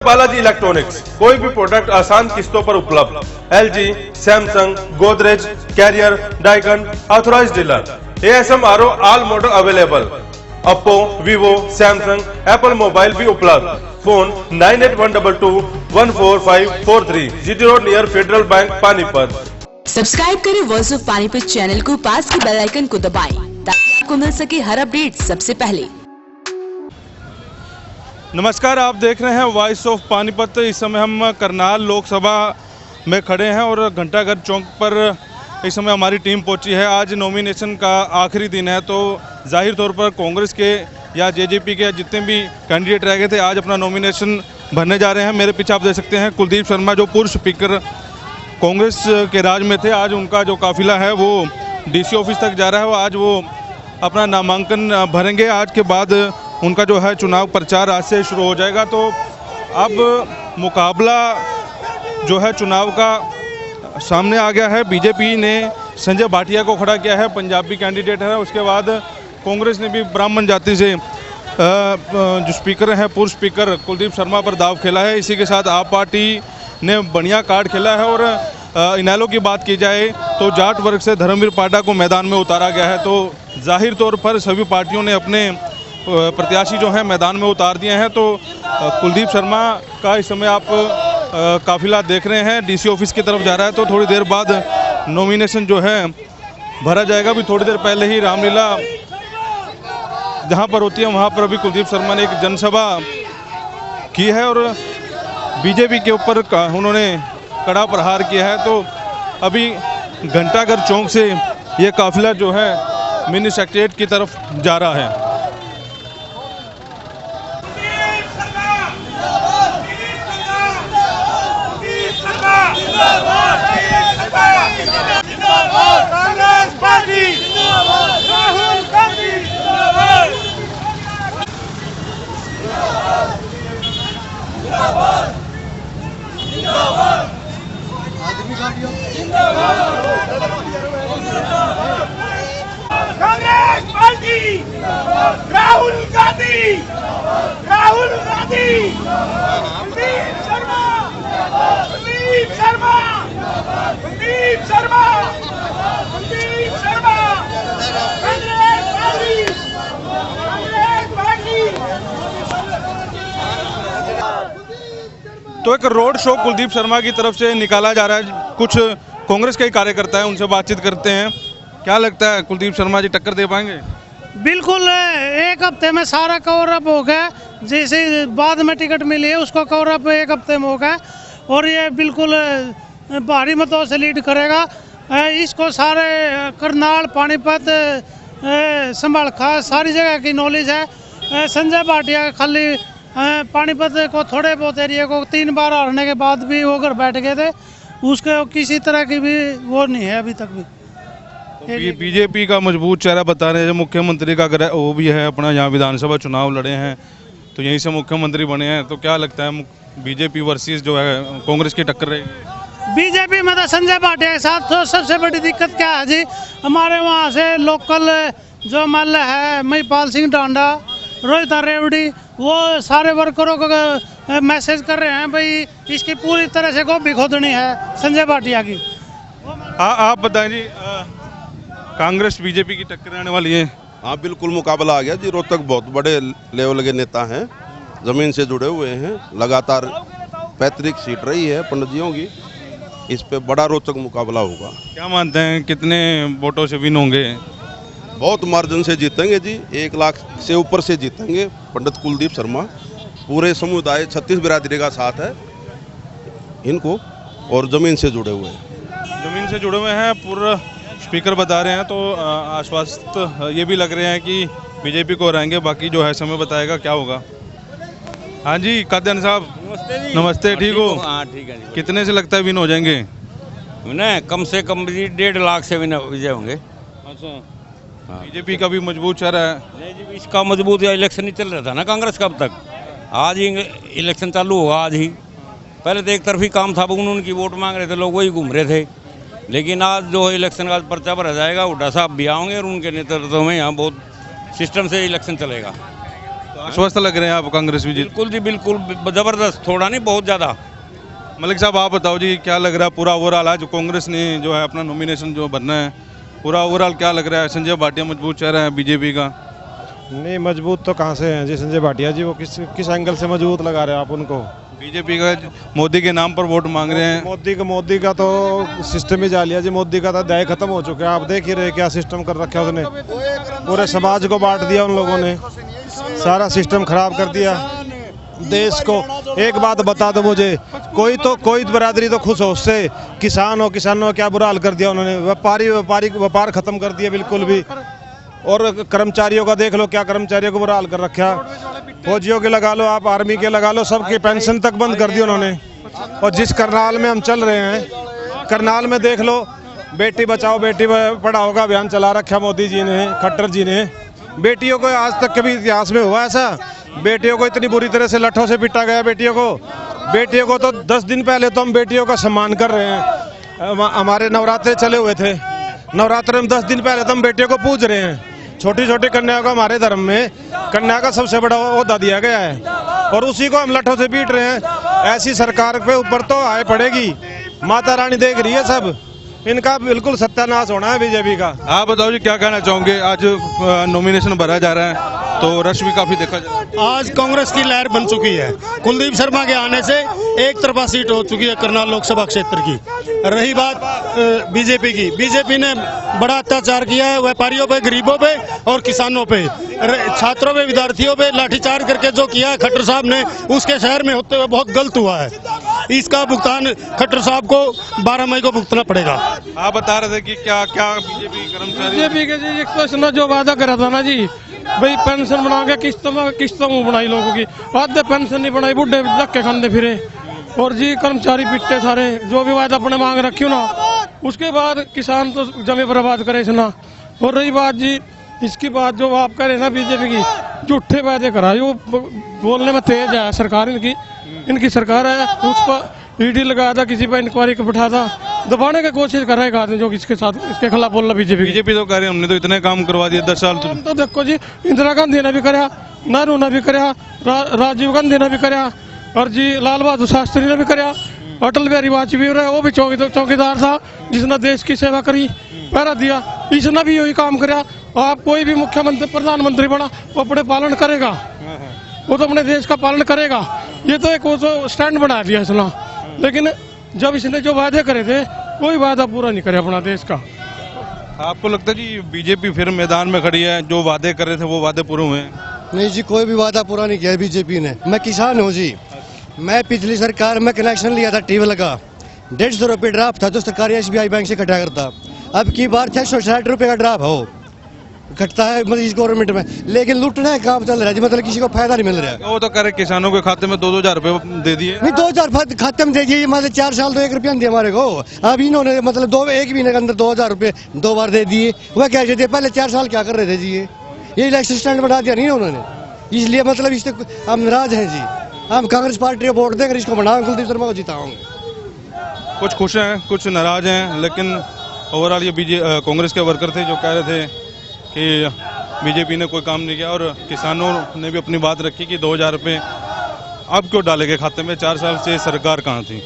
Balaji electronics, कोई भी product आसान किस्तों पर उपलब्ध। LG, Samsung, Godrej, Carrier, Daikin, authorised dealer. ASM RO all model available. Oppo, Vivo, Samsung, Apple mobile भी उपलब्ध। Phone 9812214543, GT road near Federal Bank Panipat. Subscribe करें वॉइस ऑफ पानीपत चैनल को, पास की बेल आइकन को दबाएं ताकि आपको मिल सके हर अपडेट सबसे पहले। नमस्कार, आप देख रहे हैं वॉइस ऑफ पानीपत। इस समय हम करनाल लोकसभा में खड़े हैं और घंटाघर चौक पर इस समय हमारी टीम पहुंची है। आज नॉमिनेशन का आखिरी दिन है, तो जाहिर तौर पर कांग्रेस के या जेजेपी के जितने भी कैंडिडेट रह गए थे आज अपना नॉमिनेशन भरने जा रहे हैं। मेरे पीछे आप देख सकते हैं कुलदीप शर्मा, जो पूर्व स्पीकर कांग्रेस के राज में थे। आज उनका जो काफिला है वो DC ऑफिस तक जा रहा है। आज वो अपना नामांकन भरेंगे। आज के बाद उनका जो है चुनाव प्रचार आज से शुरू हो जाएगा। तो अब मुकाबला जो है चुनाव का सामने आ गया है। बीजेपी ने संजय भाटिया को खड़ा किया है, पंजाबी कैंडिडेट है। उसके बाद कांग्रेस ने भी ब्राह्मण जाति से जो स्पीकर हैं, पूर्व स्पीकर कुलदीप शर्मा पर दाव खेला है। इसी के साथ आप पार्टी ने बढ़िया कार्ड खेला है। और इनेलो की बात की जाए तो जाट वर्ग से धर्मवीर पाडा को मैदान में उतारा गया है। तो जाहिर तौर पर सभी पार्टियों ने अपने प्रत्याशी जो है मैदान में उतार दिए हैं। तो कुलदीप शर्मा का इस समय आप काफिला देख रहे हैं DC ऑफिस की तरफ जा रहा है। तो थोड़ी देर बाद नॉमिनेशन जो है भरा जाएगा। अभी थोड़ी देर पहले ही रामलीला जहां पर होती है वहां पर अभी कुलदीप शर्मा ने एक जनसभा की है और बीजेपी के ऊपर उन्होंने कड़ा प्रहार किया है। तो अभी घंटाघर चौक से ये काफिला जो है मिनी सेक्रेटेरिएट की तरफ जा रहा है। Congress party Rahul Gandhi Congress party Rahul Gandhi Rahul Gandhi Kuldeep Sharma Kuldeep Sharma Kuldeep Sharma Kuldeep Sharma Congress party Congress party. तो एक रोड शो कुलदीप शर्मा की तरफ से निकाला जा रहा है। कुछ कांग्रेस के ही कार्यकर्ता हैं, उनसे बातचीत करते हैं। क्या लगता है कुलदीप शर्मा जी टक्कर दे पाएंगे? बिल्कुल, एक हफ्ते में सारा कवर अप हो गया। जैसे बाद में टिकट मिली है उसको कवर अप एक हफ्ते में हो गया और ये बिल्कुल भारी मतों से लीड करेगा। इसको सारे करनाल, पानीपत, संभालखा सारी जगह की नॉलेज है। संजय भाटिया खाली पानीपत को थोड़े बहुत एरिया को 3 बार हारने के बाद भी वो घर बैठ गए थे, उसके किसी तरह की भी वो नहीं है अभी तक भी। तो बीजेपी का मजबूत चेहरा बता रहे हैं, मुख्यमंत्री का वो भी है अपना, यहाँ विधानसभा चुनाव लड़े हैं तो यहीं से मुख्यमंत्री बने हैं। तो क्या लगता है बीजेपी वर्सेस जो है कांग्रेस की टक्कर रहेगी? बीजेपी में तो संजय भाटिया के साथ तो सबसे बड़ी दिक्कत क्या है जी, हमारे वहाँ से लोकल जो मल है महिपाल सिंह डांडा, रोहित रेवड़ी, वो सारे वर्करों को मैसेज कर रहे हैं भाई इसकी पूरी तरह से गोभी खोदनी है संजय भाटिया की। हाँ, आप बताएं जी, कांग्रेस बीजेपी की टक्कर आने वाली है? हाँ, बिल्कुल मुकाबला आ गया जी। रोहतक बहुत बड़े लेवल के नेता हैं, ज़मीन से जुड़े हुए हैं। लगातार पैतृक सीट रही है पंडित जियों की, इस पे बड़ा रोचक मुकाबला होगा। क्या मानते हैं कितने वोटों से विन होंगे? बहुत मार्जिन से जीतेंगे जी, 1 लाख से ऊपर से जीतेंगे पंडित कुलदीप शर्मा। पूरे समुदाय 36 बिरादरी का साथ है इनको और ज़मीन से जुड़े हुए हैं। ज़मीन से जुड़े हुए हैं, पूर्व स्पीकर बता रहे हैं। तो आश्वस्त ये भी लग रहे हैं कि बीजेपी को हराएंगे। बाकी जो है समय बताएगा क्या होगा। हाँ जी, कादयान साहब नमस्ते, ठीक हो? हाँ ठीक है जी। कितने से लगता है विन हो जाएंगे? विनय कम से कम 1.5 लाख से विजय होंगे। अच्छा, हाँ। बीजेपी का भी मजबूत चेहरा है। नहीं जी, इसका मजबूत इलेक्शन नहीं चल रहा था ना कांग्रेस का अब तक। आज ही इलेक्शन चालू हुआ, आज ही। पहले तो एक तरफी काम था, उनकी वोट मांग रहे थे लोग, वही घूम रहे थे। लेकिन आज जो इलेक्शन का पर्चा भरा जाएगा, हुड्डा साहब भी आएंगे और उनके नेतृत्व में यहाँ बहुत सिस्टम से इलेक्शन चलेगा। तो आश्वस्त लग रहे हैं आप कांग्रेस भी जीत? बिल्कुल जी बिल्कुल, जबरदस्त, थोड़ा नहीं बहुत ज़्यादा। मलिक साहब आप बताओ जी, क्या लग रहा है पूरा ओवरऑल? आज कांग्रेस ने जो है अपना नॉमिनेशन जो भरना है, पूरा ओवरऑल क्या लग रहा है? संजय भाटिया मजबूत चेहरा है बीजेपी का। नहीं, मजबूत तो कहाँ से हैं जी संजय भाटिया जी, वो किस एंगल से मजबूत लगा रहे हैं आप उनको? बीजेपी का मोदी के नाम पर वोट मांग रहे हैं। मोदी का तो सिस्टम ही जालिया जी, मोदी का तो अध्याय खत्म हो चुका है। आप देख ही रहे क्या सिस्टम कर रखा है उसने, पूरे समाज को बांट दिया उन लोगों ने, सारा सिस्टम खराब कर दिया देश को। एक बात बता दो मुझे, कोई बरादरी तो खुश हो उससे? किसानों क्या बुरा हाल कर दिया उन्होंने, व्यापार खत्म कर दिया बिल्कुल भी। और कर्मचारियों का देख लो, क्या कर्मचारियों को बुरा हाल कर रखा। फौजियों के लगा लो, आप आर्मी के लगा लो, सबकी पेंशन तक बंद कर दी उन्होंने। और जिस करनाल में हम चल रहे हैं, करनाल में देख लो, बेटी बचाओ बेटी पढ़ाओ का अभियान चला रखा मोदी जी ने, खट्टर जी ने। बेटियों को आज तक कभी इतिहास में हुआ ऐसा? बेटियों को इतनी बुरी तरह से लठों से पीटा गया। बेटियों को तो 10 दिन पहले तो हम बेटियों का सम्मान कर रहे हैं। हमारे नवरात्रे चले हुए थे, नवरात्रे में 10 दिन पहले तो हम बेटियों को पूज रहे हैं। छोटी छोटी कन्याओं को हमारे धर्म में कन्या का सबसे बड़ा ओहदा दिया गया है, और उसी को हम लठों से पीट रहे हैं। ऐसी सरकार पे ऊपर तो आए पड़ेगी। माता रानी देख रही है सब, इनका बिल्कुल सत्यानाश होना है बीजेपी का। आप बताओ जी, क्या कहना चाहोगे? आज नॉमिनेशन भरा जा रहा है तो रश भी काफी देखा जा रहा है। आज कांग्रेस की लहर बन चुकी है। कुलदीप शर्मा के आने से एक तरफा सीट हो चुकी है करनाल लोकसभा क्षेत्र की। रही बात बीजेपी की, बीजेपी ने बड़ा अत्याचार किया है व्यापारियों पे, गरीबों पे और किसानों पे, छात्रों पे, विद्यार्थियों पे लाठीचार्ज करके जो किया है खट्टर साहब ने, उसके शहर में होते हुए बहुत गलत हुआ है। इसका भुगतान खट्टर साहब को 12 मई को भुगतना पड़ेगा। आप बता रहे थे कि क्या बीजेपी कर्मचारी, बीजेपी के जी एक जो वादा करा था ना जी, भाई पेंशन बना के किस्तों में बनाई लोगों की, आधे पेंशन नहीं बनाई, बुढ़े धक्के खाने फिरे। और जी कर्मचारी पिटते सारे, जो भी वादा अपने मांग रखी हो ना, उसके बाद किसान तो जमे बर्बाद करे इसना। और रही बात जी इसकी बात जो आप कह रहे हैं ना, बीजेपी की झूठे वादे करा, वो बोलने में तेज है सरकार इनकी सरकार है। उस पर ईडी लगाया था, किसी पर इंक्वायरी को बैठा था, दबाने की कोशिश कर रहा है आदमी जो इसके खिलाफ बोल रहा बीजेपी तो कह रहे हैं हमने तो इतने काम करवा दिए 10 साल। तो देखो जी, इंदिरा गांधी ने भी कराया, नेहरू ने भी कराया, राजीव गांधी ने भी कराया, और जी लाल बहादुर शास्त्री ने भी कराया, अटल बिहारी वाजपेयी रहे, वो भी चौकीदार था जिसने देश की सेवा करी, पहरा दिया। इसने भी यही काम कराया। आप कोई भी मुख्यमंत्री प्रधानमंत्री बना, वो अपने पालन करेगा, वो तो अपने देश का पालन करेगा। ये तो एक वो तो स्टैंड बना दिया इसने, लेकिन जब इसने जो वादे करे थे कोई वादा पूरा नहीं करे अपना देश का। आपको लगता है जी बीजेपी फिर मैदान में खड़ी है, जो वादे कर रहे थे वो वादे पूरे हुए हैं? नहीं जी, कोई भी वादा पूरा नहीं किया बीजेपी ने। मैं किसान हूँ जी, मैं पिछली सरकार में कनेक्शन लिया था टीवी लगा, 150 रुपये ड्राफ्ट था जो सरकारी SBI बैंक से कटा करता। अब की बार 660 रुपये का ड्राफ्ट हो घटता है मतलब इस गवर्नमेंट में, लेकिन लूटना है काम चल रहा है जी, मतलब किसी को फायदा नहीं मिल रहा है। वो तो कह रहे किसानों के खाते में 2-2 हज़ार रुपये दे दिए। नहीं, 2000 खाते में दे दिए, मतलब 4 साल तो 1 रुपया नहीं दिया हमारे को। अब इन्होंने मतलब एक महीने के अंदर 2000 रुपये 2 बार दे दिए। वह क्या कहते पहले 4 साल क्या कर रहे थे जी, ये इलेक्शन स्टैंड बढ़ा दिया नहीं उन्होंने, इसलिए मतलब इससे हम नाराज हैं जी। हम कांग्रेस पार्टी को वोट देकर इसको बनाएंगे, कुलदीप शर्मा को जिताएंगे। कुछ खुश हैं, कुछ नाराज हैं, लेकिन ओवरऑल ये कांग्रेस के वर्कर थे जो कह रहे थे कि बीजेपी ने कोई काम नहीं किया, और किसानों ने भी अपनी बात रखी कि 2000 रुपये अब क्यों डालेंगे खाते में, 4 साल से सरकार कहाँ थी।